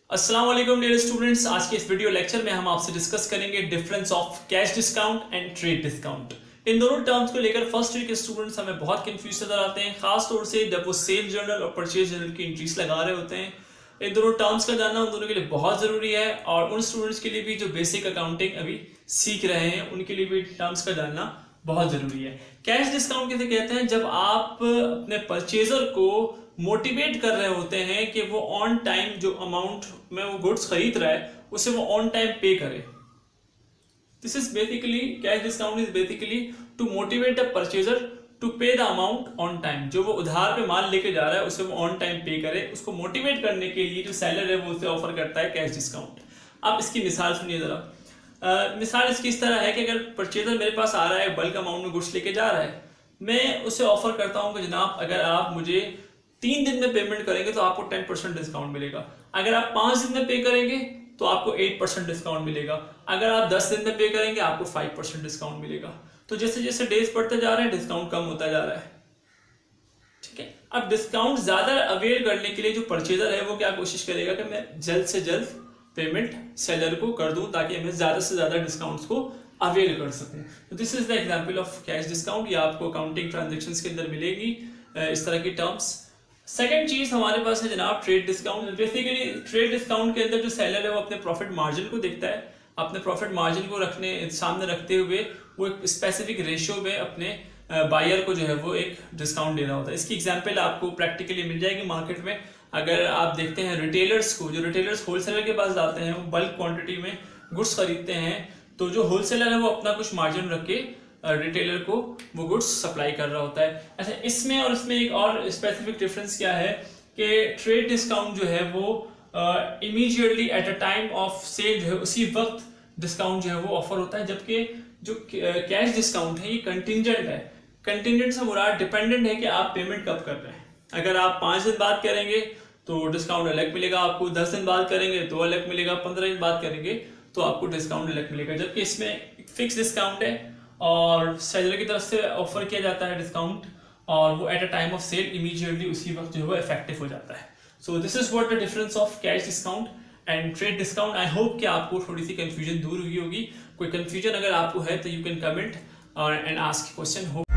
अस्सलाम वालेकुम dear students. आज के इस वीडियो लेक्चर में हम आपसे डिस्कस करेंगे difference of cash discount and trade discount. इन दोनों टर्म्स को लेकर फर्स्ट ईयर के स्टूडेंट्स हमें बहुत कंफ्यूज नजर आते हैं, खास तौर से जब वो सेल जर्नल और परचेज जर्नल की एंट्रीज लगा रहे होते हैं। इन दोनों टर्म्स का जानना उन दोनों के लिए बहुत जरूरी है और उन स्टूडेंट्स के लिए भी जो बेसिक अकाउंटिंग अभी सीख रहे हैं उनके लिए भी टर्म्स का जानना बहुत जरूरी है। कैश डिस्काउंट किसे कहते हैं? जब आप अपने परचेजर को मोटिवेट कर रहे होते हैं कि वो ऑन टाइम जो अमाउंट में वो गुड्स खरीद रहा है उसे वो ऑन टाइम पे करे। This is basically cash discount is basically to motivate the purchaser to pay the amount on time. जो वो उधार पे माल लेके जा रहा है उसे वो ऑन टाइम पे करे। उसको मोटिवेट करने के लिए जो सेलर है वो उसे ऑफर करता है कैश डिस्काउंट। आप इसकी मिसाल सुनिए जरा। मिसाल इसकी इस तरह है कि अगर परचेजर मेरे पास आ रहा है, बल्क अमाउंट में गुड्स लेके जा रहा है, मैं उसे ऑफर करता हूं कि जनाब अगर आप मुझे 3 दिन में पेमेंट करेंगे तो आपको 10% डिस्काउंट मिलेगा। अगर आप 5 दिन में पे करेंगे तो आपको 8% डिस्काउंट मिलेगा। अगर आप 10 दिन में पे करेंगे आपको 5% डिस्काउंट मिलेगा। तो जैसे जैसे डेज बढ़ते जा रहे हैं डिस्काउंट कम होता जा रहा है। ठीक है, अब डिस्काउंट ज्यादा अवेल करने के लिए जो परचेजर है वो क्या कोशिश करेगा कि मैं जल्द से जल्द पेमेंट सेलर को कर दूं ताकि मैं ज्यादा से ज्यादा डिस्काउंट्स को अवेल कर सकूं। तो this is the example of cash discount. ये आपको अकाउंटिंग ट्रांजैक्शंस के अंदर मिलेगी इस तरह की टर्म्स। सेकंड चीज हमारे पास है जनाब trade discount. Basically trade discount के अंदर जो सेलर है वो अपने प्रॉफिट मार्जिन को देखता है। अपने प्रॉफिट मार्जिन को सामने रखते हुए वो एक स्पेसिफिक रेशियो में अपने बायर को जो है वो एक डिस्काउंट दे रहा होता है। इसकी एग्जांपल आपको प्रैक्टिकली मिल जाएगी मार्केट में। अगर आप देखते हैं रिटेलर्स को, जो रिटेलर्स होलसेलर के पास जाते हैं वो बल्क क्वांटिटी में गुड्स खरीदते हैं, तो जो होलसेलर है वो अपना कुछ मार्जिन रख के रिटेलर को वो गुड्स सप्लाई कर रहा होता है। अच्छा, इसमें और इसमें एक और स्पेसिफिक डिफरेंस क्या है कि ट्रेड डिस्काउंट जो है वो immediately at a time of sale जो है उसी वक्त डिस्काउंट जो है वो ऑफर होता है, जबकि जो कैश डिस्काउंट है ये कंटिंजेंट है। कंटिंजेंट से मुराद डिपेंडेंट है कि आप पेमेंट कब कर रहे हैं। अगर आप 5 दिन बाद करेंगे तो डिस्काउंट अलग मिलेगा आपको, 10 दिन बाद करेंगे तो अलग मिलेगा, 15 दिन बाद करेंगे तो आपको डिस्काउंट अलग मिलेगा। जबकि इसमें फिक्स डिस्काउंट है और सेलर की तरफ से ऑफर किया जाता है डिस्काउंट और वो at a time of sale immediately उसी वक्त जो है वो इफेक्टिव हो जाता है। So this is what the difference of cash discount and trade discount. I hope कि आपको थोड़ी सी कंफ्यूजन दूर हुई होगी। कोई कंफ्यूजन अगर आपको है तो you can comment and ask question.